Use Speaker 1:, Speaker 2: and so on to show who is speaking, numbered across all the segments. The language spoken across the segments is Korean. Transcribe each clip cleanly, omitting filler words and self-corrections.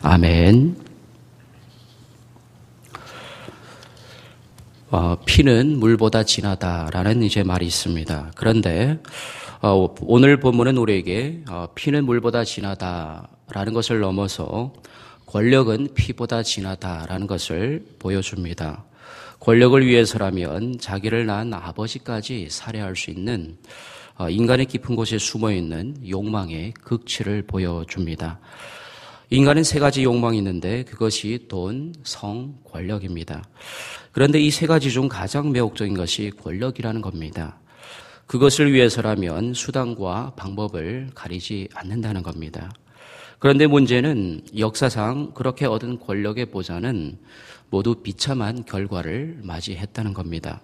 Speaker 1: 아멘. 피는 물보다 진하다라는 이제 말이 있습니다. 그런데 오늘 본문은 우리에게 피는 물보다 진하다라는 것을 넘어서 권력은 피보다 진하다라는 것을 보여줍니다. 권력을 위해서라면 자기를 낳은 아버지까지 살해할 수 있는 인간의 깊은 곳에 숨어있는 욕망의 극치를 보여줍니다. 인간은 세 가지 욕망이 있는데 그것이 돈, 성, 권력입니다. 그런데 이 세 가지 중 가장 매혹적인 것이 권력이라는 겁니다. 그것을 위해서라면 수단과 방법을 가리지 않는다는 겁니다. 그런데 문제는 역사상 그렇게 얻은 권력의 보좌는 모두 비참한 결과를 맞이했다는 겁니다.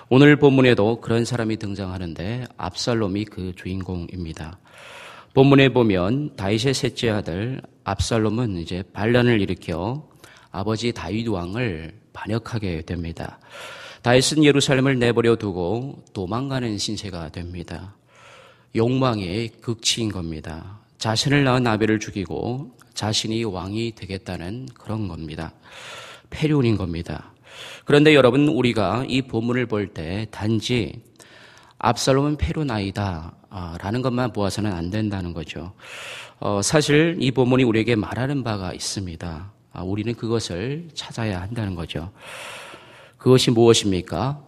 Speaker 1: 오늘 본문에도 그런 사람이 등장하는데 압살롬이 그 주인공입니다. 본문에 보면 다윗의 셋째 아들 압살롬은 이제 반란을 일으켜 아버지 다윗 왕을 반역하게 됩니다. 다윗은 예루살렘을 내버려 두고 도망가는 신세가 됩니다. 욕망의 극치인 겁니다. 자신을 낳은 아벨을 죽이고 자신이 왕이 되겠다는 그런 겁니다. 패륜인 겁니다. 그런데 여러분, 우리가 이 본문을 볼 때 단지 압살롬은 패륜아이다 라는 것만 보아서는 안 된다는 거죠. 사실 이 본문이 우리에게 말하는 바가 있습니다. 우리는 그것을 찾아야 한다는 거죠. 그것이 무엇입니까?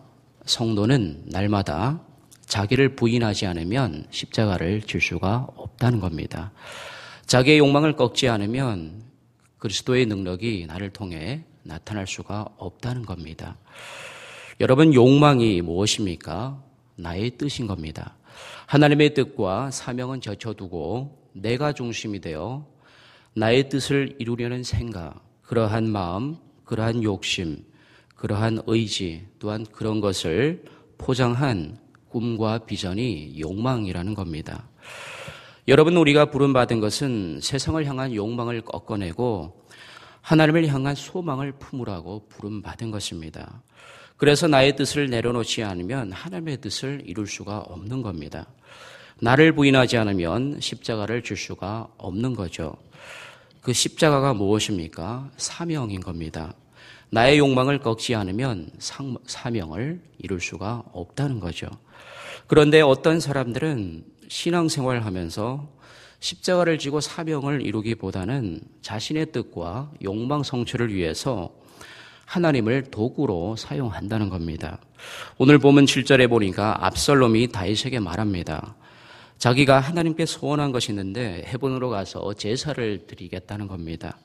Speaker 1: 성도는 날마다 자기를 부인하지 않으면 십자가를 질 수가 없다는 겁니다. 자기의 욕망을 꺾지 않으면 그리스도의 능력이 나를 통해 나타날 수가 없다는 겁니다. 여러분, 욕망이 무엇입니까? 나의 뜻인 겁니다. 하나님의 뜻과 사명은 제쳐두고 내가 중심이 되어 나의 뜻을 이루려는 생각, 그러한 마음, 그러한 욕심, 그러한 의지, 또한 그런 것을 포장한 꿈과 비전이 욕망이라는 겁니다. 여러분, 우리가 부름받은 것은 세상을 향한 욕망을 꺾어내고 하나님을 향한 소망을 품으라고 부름받은 것입니다. 그래서 나의 뜻을 내려놓지 않으면 하나님의 뜻을 이룰 수가 없는 겁니다. 나를 부인하지 않으면 십자가를 질 수가 없는 거죠. 그 십자가가 무엇입니까? 사명인 겁니다. 나의 욕망을 꺾지 않으면 사명을 이룰 수가 없다는 거죠. 그런데 어떤 사람들은 신앙생활을 하면서 십자가를 지고 사명을 이루기보다는 자신의 뜻과 욕망 성취를 위해서 하나님을 도구로 사용한다는 겁니다. 오늘 보면 7절에 보니까 압살롬이 다윗에게 말합니다. 자기가 하나님께 소원한 것이 있는데 헤브론으로 가서 제사를 드리겠다는 겁니다.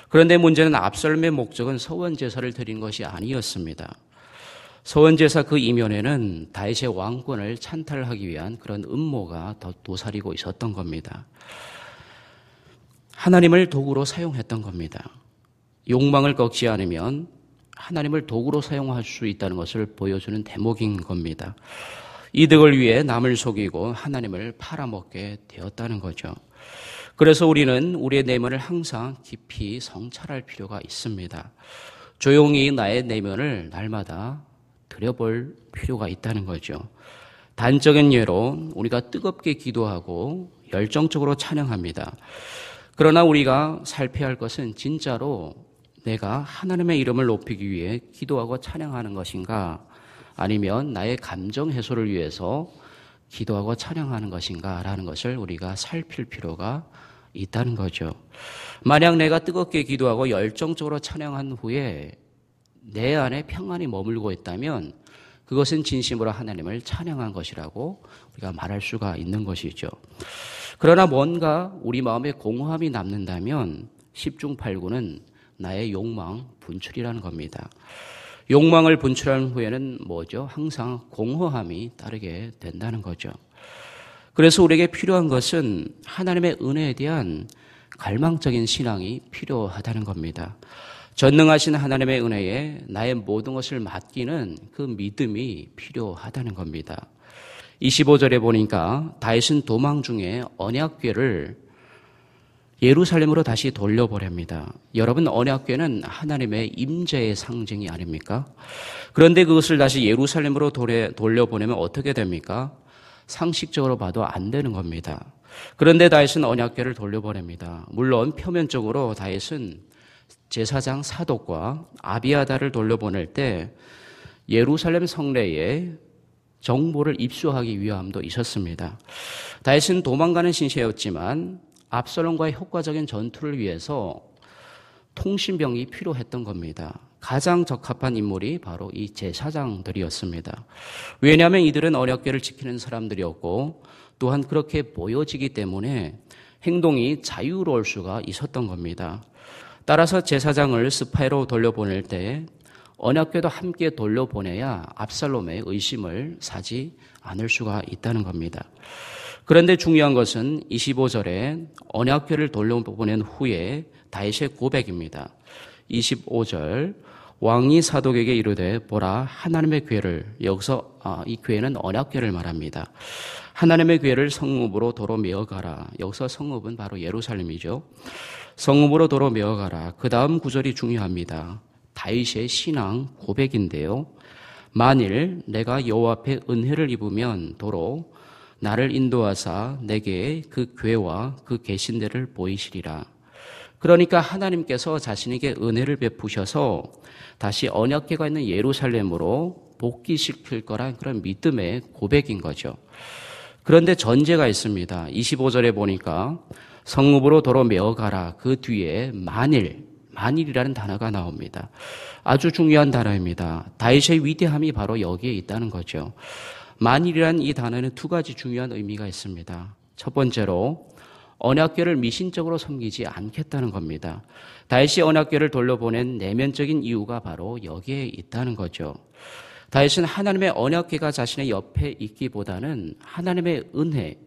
Speaker 1: 그런데 문제는 압살롬의 목적은 서원 제사를 드린 것이 아니었습니다. 서원 제사 그 이면에는 다윗의 왕권을 찬탈하기 위한 그런 음모가 더 도사리고 있었던 겁니다. 하나님을 도구로 사용했던 겁니다. 욕망을 꺾지 않으면 하나님을 도구로 사용할 수 있다는 것을 보여주는 대목인 겁니다. 이득을 위해 남을 속이고 하나님을 팔아먹게 되었다는 거죠. 그래서 우리는 우리의 내면을 항상 깊이 성찰할 필요가 있습니다. 조용히 나의 내면을 날마다 들여볼 필요가 있다는 거죠. 단적인 예로 우리가 뜨겁게 기도하고 열정적으로 찬양합니다. 그러나 우리가 살펴야 할 것은 진짜로 내가 하나님의 이름을 높이기 위해 기도하고 찬양하는 것인가, 아니면 나의 감정 해소를 위해서 기도하고 찬양하는 것인가 라는 것을 우리가 살필 필요가 있다는 거죠. 만약 내가 뜨겁게 기도하고 열정적으로 찬양한 후에 내 안에 평안이 머물고 있다면 그것은 진심으로 하나님을 찬양한 것이라고 우리가 말할 수가 있는 것이죠. 그러나 뭔가 우리 마음에 공허함이 남는다면 10중 8구는 나의 욕망 분출이라는 겁니다. 욕망을 분출한 후에는 뭐죠? 항상 공허함이 따르게 된다는 거죠. 그래서 우리에게 필요한 것은 하나님의 은혜에 대한 갈망적인 신앙이 필요하다는 겁니다. 전능하신 하나님의 은혜에 나의 모든 것을 맡기는 그 믿음이 필요하다는 겁니다. 25절에 보니까 다윗은 도망 중에 언약궤를 예루살렘으로 다시 돌려보냅니다. 여러분, 언약궤는 하나님의 임재의 상징이 아닙니까? 그런데 그것을 다시 예루살렘으로 돌려보내면 어떻게 됩니까? 상식적으로 봐도 안 되는 겁니다. 그런데 다윗은 언약궤를 돌려보냅니다. 물론 표면적으로 다윗은 제사장 사독과 아비아다를 돌려보낼 때 예루살렘 성내에 정보를 입수하기 위함도 있었습니다. 다윗은 도망가는 신세였지만 압살롬과의 효과적인 전투를 위해서 통신병이 필요했던 겁니다. 가장 적합한 인물이 바로 이 제사장들이었습니다. 왜냐하면 이들은 언약궤를 지키는 사람들이었고 또한 그렇게 보여지기 때문에 행동이 자유로울 수가 있었던 겁니다. 따라서 제사장을 스파이로 돌려보낼 때 언약궤도 함께 돌려보내야 압살롬의 의심을 사지 않을 수가 있다는 겁니다. 그런데 중요한 것은 25절에 언약궤를 돌려보낸 후에 다윗의 고백입니다. 25절 왕이 사독에게 이르되 보라 하나님의 궤를, 여기서 이 궤는 언약궤를 말합니다. 하나님의 궤를 성읍으로 도로 메어가라. 여기서 성읍은 바로 예루살렘이죠. 성읍으로 도로 메어가라. 그 다음 구절이 중요합니다. 다윗의 신앙 고백인데요. 만일 내가 여호와 앞에 은혜를 입으면 도로 나를 인도하사 내게 그 궤와 그 계신대를 보이시리라. 그러니까 하나님께서 자신에게 은혜를 베푸셔서 다시 언약궤가 있는 예루살렘으로 복귀시킬 거란 그런 믿음의 고백인 거죠. 그런데 전제가 있습니다. 25절에 보니까 성읍으로 도로 메어가라. 그 뒤에 만일이라는 단어가 나옵니다. 아주 중요한 단어입니다. 다윗의 위대함이 바로 여기에 있다는 거죠. 만일이라는 이 단어는 두 가지 중요한 의미가 있습니다. 첫 번째로 언약궤를 미신적으로 섬기지 않겠다는 겁니다. 다윗이 언약궤를 돌려보낸 내면적인 이유가 바로 여기에 있다는 거죠. 다윗은 하나님의 언약궤가 자신의 옆에 있기보다는 하나님의 은혜,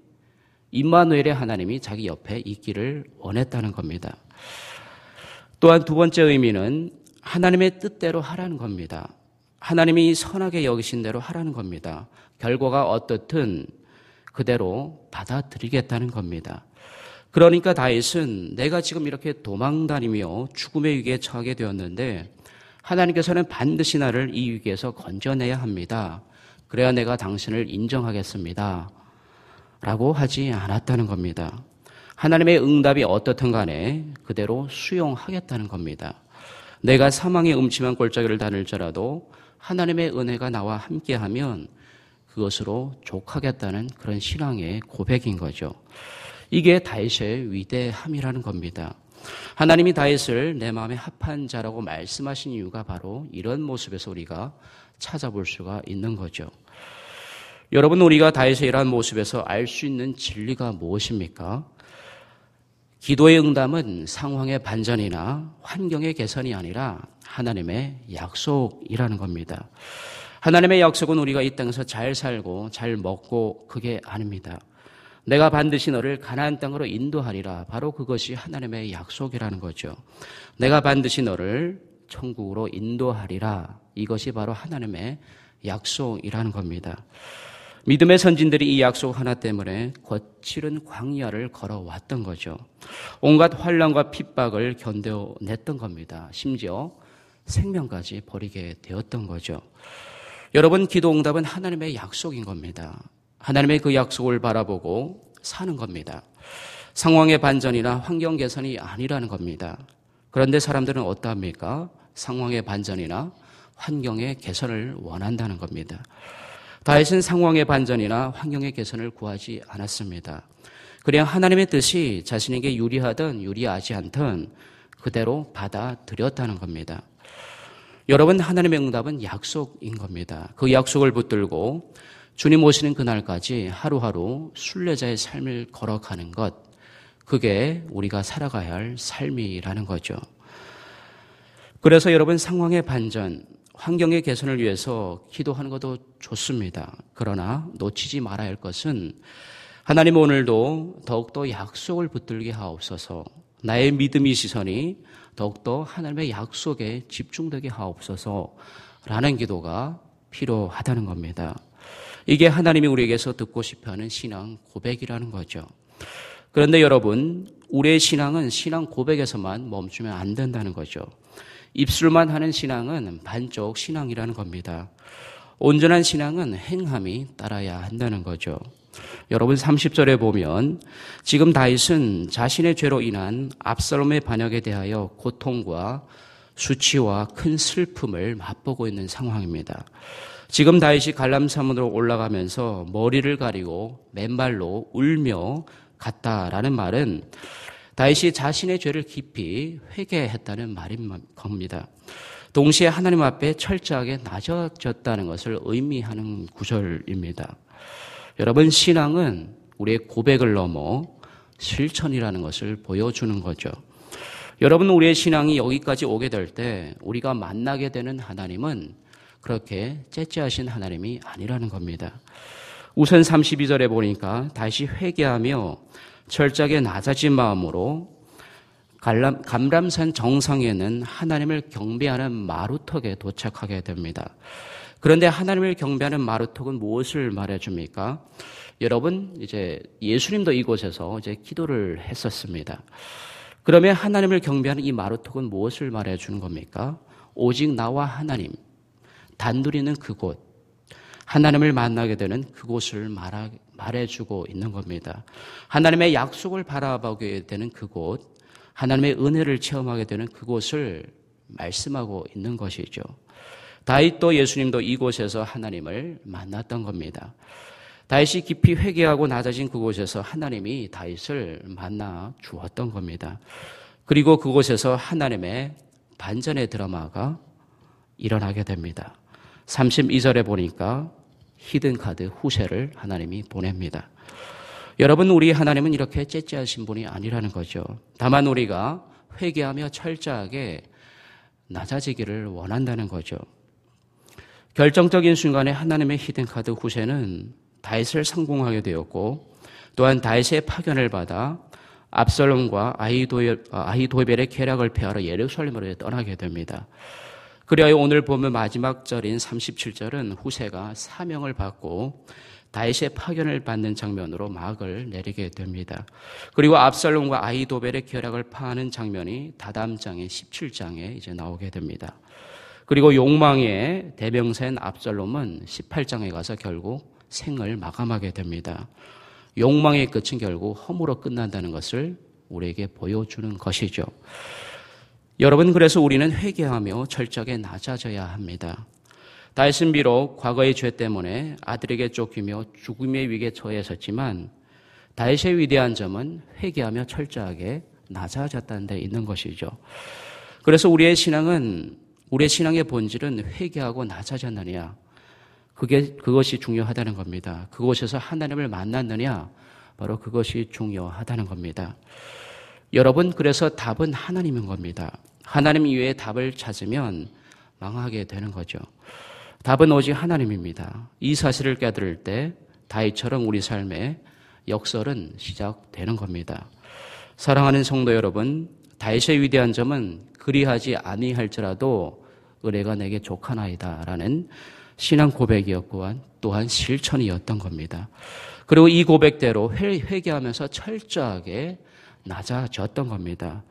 Speaker 1: 임마누엘의 하나님이 자기 옆에 있기를 원했다는 겁니다. 또한 두 번째 의미는 하나님의 뜻대로 하라는 겁니다. 하나님이 선하게 여기신 대로 하라는 겁니다. 결과가 어떻든 그대로 받아들이겠다는 겁니다. 그러니까 다윗은 내가 지금 이렇게 도망다니며 죽음의 위기에 처하게 되었는데 하나님께서는 반드시 나를 이 위기에서 건져내야 합니다. 그래야 내가 당신을 인정하겠습니다. 라고 하지 않았다는 겁니다. 하나님의 응답이 어떻든 간에 그대로 수용하겠다는 겁니다. 내가 사망의 음침한 골짜기를 다닐지라도 하나님의 은혜가 나와 함께하면 그것으로 족하겠다는 그런 신앙의 고백인 거죠. 이게 다윗의 위대함이라는 겁니다. 하나님이 다윗을 내 마음에 합한 자라고 말씀하신 이유가 바로 이런 모습에서 우리가 찾아볼 수가 있는 거죠. 여러분, 우리가 다윗의 이러한 모습에서 알 수 있는 진리가 무엇입니까? 기도의 응답은 상황의 반전이나 환경의 개선이 아니라 하나님의 약속이라는 겁니다. 하나님의 약속은 우리가 이 땅에서 잘 살고 잘 먹고 그게 아닙니다. 내가 반드시 너를 가나안 땅으로 인도하리라. 바로 그것이 하나님의 약속이라는 거죠. 내가 반드시 너를 천국으로 인도하리라. 이것이 바로 하나님의 약속이라는 겁니다. 믿음의 선진들이 이 약속 하나 때문에 거칠은 광야를 걸어왔던 거죠. 온갖 환난과 핍박을 견뎌냈던 겁니다. 심지어 생명까지 버리게 되었던 거죠. 여러분, 기도 응답은 하나님의 약속인 겁니다. 하나님의 그 약속을 바라보고 사는 겁니다. 상황의 반전이나 환경 개선이 아니라는 겁니다. 그런데 사람들은 어떠합니까? 상황의 반전이나 환경의 개선을 원한다는 겁니다. 다윗은 상황의 반전이나 환경의 개선을 구하지 않았습니다. 그냥 하나님의 뜻이 자신에게 유리하든 유리하지 않든 그대로 받아들였다는 겁니다. 여러분, 하나님의 응답은 약속인 겁니다. 그 약속을 붙들고 주님 오시는 그날까지 하루하루 순례자의 삶을 걸어가는 것, 그게 우리가 살아가야 할 삶이라는 거죠. 그래서 여러분, 상황의 반전, 환경의 개선을 위해서 기도하는 것도 좋습니다. 그러나 놓치지 말아야 할 것은 하나님 오늘도 더욱더 약속을 붙들게 하옵소서, 나의 믿음의 시선이 더욱더 하나님의 약속에 집중되게 하옵소서 라는 기도가 필요하다는 겁니다. 이게 하나님이 우리에게서 듣고 싶어하는 신앙 고백이라는 거죠. 그런데 여러분, 우리의 신앙은 신앙 고백에서만 멈추면 안 된다는 거죠. 입술만 하는 신앙은 반쪽 신앙이라는 겁니다. 온전한 신앙은 행함이 따라야 한다는 거죠. 여러분 30절에 보면 지금 다윗은 자신의 죄로 인한 압살롬의 반역에 대하여 고통과 수치와 큰 슬픔을 맛보고 있는 상황입니다. 지금 다윗이 갈람산으로 올라가면서 머리를 가리고 맨발로 울며 갔다라는 말은 다윗이 자신의 죄를 깊이 회개했다는 말인 겁니다. 동시에 하나님 앞에 철저하게 낮아졌다는 것을 의미하는 구절입니다. 여러분, 신앙은 우리의 고백을 넘어 실천이라는 것을 보여주는 거죠. 여러분, 우리의 신앙이 여기까지 오게 될 때 우리가 만나게 되는 하나님은 그렇게 째째하신 하나님이 아니라는 겁니다. 우선 32절에 보니까 다시 회개하며 철저하게 낮아진 마음으로 감람산 정상에는 하나님을 경배하는 마루턱에 도착하게 됩니다. 그런데 하나님을 경배하는 마루턱은 무엇을 말해줍니까? 여러분, 이제 예수님도 이곳에서 이제 기도를 했었습니다. 그러면 하나님을 경배하는 이 마루턱은 무엇을 말해주는 겁니까? 오직 나와 하나님, 단둘이 있는 그곳, 하나님을 만나게 되는 그곳을 말해주고 있는 겁니다. 하나님의 약속을 바라보게 되는 그곳, 하나님의 은혜를 체험하게 되는 그곳을 말씀하고 있는 것이죠. 다윗도 예수님도 이곳에서 하나님을 만났던 겁니다. 다윗이 깊이 회개하고 낮아진 그곳에서 하나님이 다윗을 만나 주었던 겁니다. 그리고 그곳에서 하나님의 반전의 드라마가 일어나게 됩니다. 32절에 보니까 히든카드 후세를 하나님이 보냅니다. 여러분, 우리 하나님은 이렇게 째째하신 분이 아니라는 거죠. 다만 우리가 회개하며 철저하게 낮아지기를 원한다는 거죠. 결정적인 순간에 하나님의 히든카드 후세는 다윗을 상봉하게 되었고, 또한 다윗의 파견을 받아 압살롬과 아히도벨의 계략을 폐하러 예루살렘으로 떠나게 됩니다. 그리하여 오늘 보면 마지막 절인 37절은 후세가 사명을 받고 다윗의 파견을 받는 장면으로 막을 내리게 됩니다. 그리고 압살롬과 아히도벨의 계략을 파하는 장면이 다다음 장의 17장에 이제 나오게 됩니다. 그리고 욕망의 대명사인 압살롬은 18장에 가서 결국 생을 마감하게 됩니다. 욕망의 끝은 결국 허무로 끝난다는 것을 우리에게 보여주는 것이죠. 여러분, 그래서 우리는 회개하며 철저하게 낮아져야 합니다. 다윗은 비록 과거의 죄 때문에 아들에게 쫓기며 죽음의 위기에 처했었지만 다윗의 위대한 점은 회개하며 철저하게 낮아졌다는 데 있는 것이죠. 그래서 우리의 신앙의 본질은 회개하고 낮아졌느냐, 그것이 중요하다는 겁니다. 그곳에서 하나님을 만났느냐, 바로 그것이 중요하다는 겁니다. 여러분, 그래서 답은 하나님인 겁니다. 하나님 이외에 답을 찾으면 망하게 되는 거죠. 답은 오직 하나님입니다. 이 사실을 깨달을 때 다윗처럼 우리 삶의 역설은 시작되는 겁니다. 사랑하는 성도 여러분, 다윗의 위대한 점은 그리하지 아니할지라도 은혜가 내게 족하나이다라는 신앙 고백이었고 또한 실천이었던 겁니다. 그리고 이 고백대로 회개하면서 철저하게 낮아졌던 겁니다.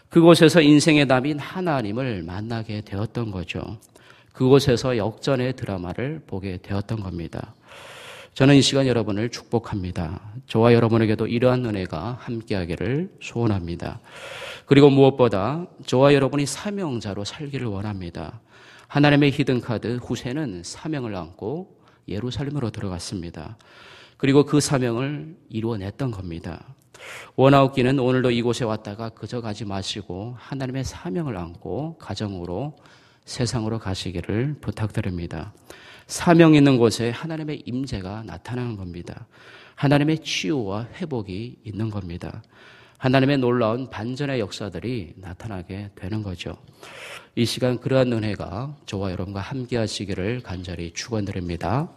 Speaker 1: 그곳에서 인생의 답인 하나님을 만나게 되었던 거죠. 그곳에서 역전의 드라마를 보게 되었던 겁니다. 저는 이 시간 여러분을 축복합니다. 저와 여러분에게도 이러한 은혜가 함께하기를 소원합니다. 그리고 무엇보다 저와 여러분이 사명자로 살기를 원합니다. 하나님의 히든카드 후세는 사명을 안고 예루살렘으로 들어갔습니다. 그리고 그 사명을 이루어냈던 겁니다. 원하옵기는 오늘도 이곳에 왔다가 그저 가지 마시고 하나님의 사명을 안고 가정으로 세상으로 가시기를 부탁드립니다. 사명 있는 곳에 하나님의 임재가 나타나는 겁니다. 하나님의 치유와 회복이 있는 겁니다. 하나님의 놀라운 반전의 역사들이 나타나게 되는 거죠. 이 시간 그러한 은혜가 저와 여러분과 함께 하시기를 간절히 축원드립니다.